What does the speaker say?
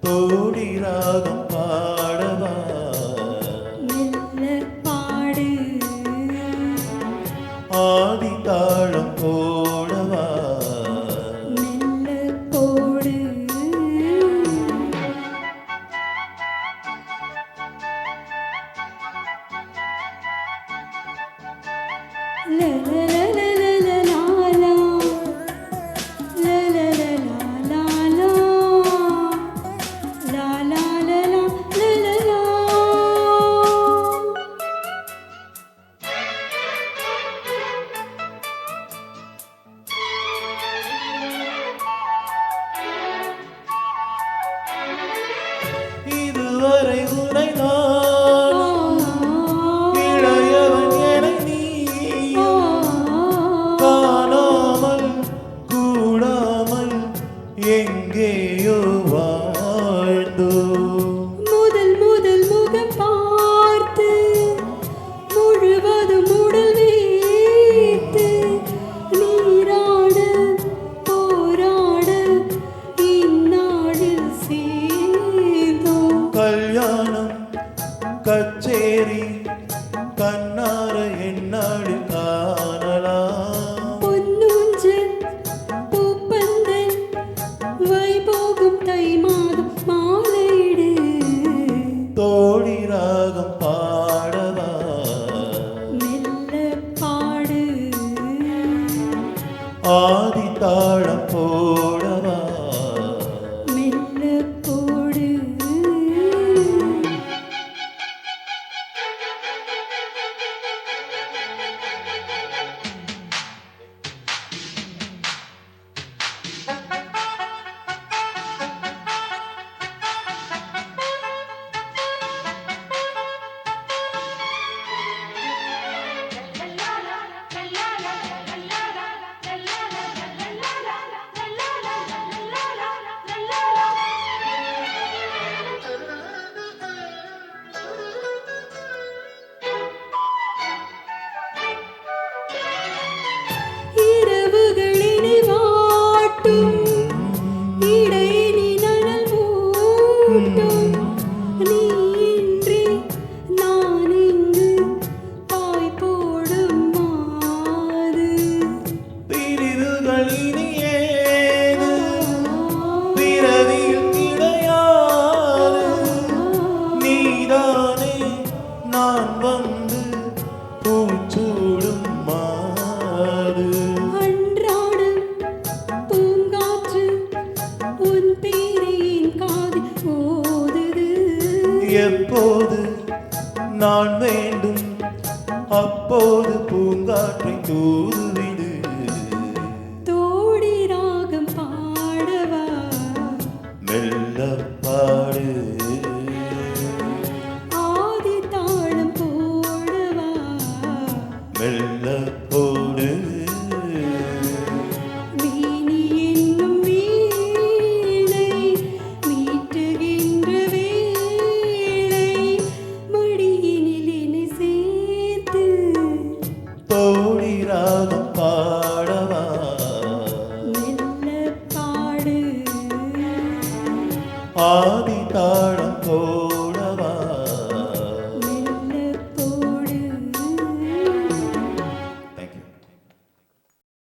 தோடி ராகம் பாடவா மெல்ல பாடு ஆதி தாளம் போடவா மெல்ல போடு இதுவரை உனை நான் இளையவன் என நீ காணாமல் கூடாமல் எங்கேயோ வாழ்ந்தோ முதல் முதல் முகம் பார்த்து முழுவதும் உடல் வைத்து நீராட போராட இந்நாளில் சேர்ந்தோம். கல்யாணம் கச்சேரி கண்ணார என்னாடு காணலாம் பொன்னூஞ்சல் பூப்பந்தல் வைபோகம் தை மாதம் மாலையிடு தோடி ராகம் பாடவா மெல்ல பாடு ஆதி தாளம் போடவா மெல்ல போடு இரவுகளினை வாட்டும் இடையினி நனல் மூட்டும் நீ இன்றி நான் இங்கு பாய் போடும் மாறு பிரிவுகள் இனி ஏது பிறவியில் கிடையாது நீதானே நான் வந்து பூச்சூடும் மாறு அன்றாடம் பூங்காற்று உன் பேரை என் காதில் ஓதுது எப்போது நான் வேண்டும் அப்போது பூங்காற்றை தூதுவிடு தோடி ராகம் பாடவா மெல்ல பாடு ஆதி தாளம் போடவா மெல்ல போடு வீணி என்னும் வீணை மீட்டுகின்ற வேளை மடியினில் என்னை சேர்த்து தோடி ராகம் பாடவா மெல்ல பாடு ஆ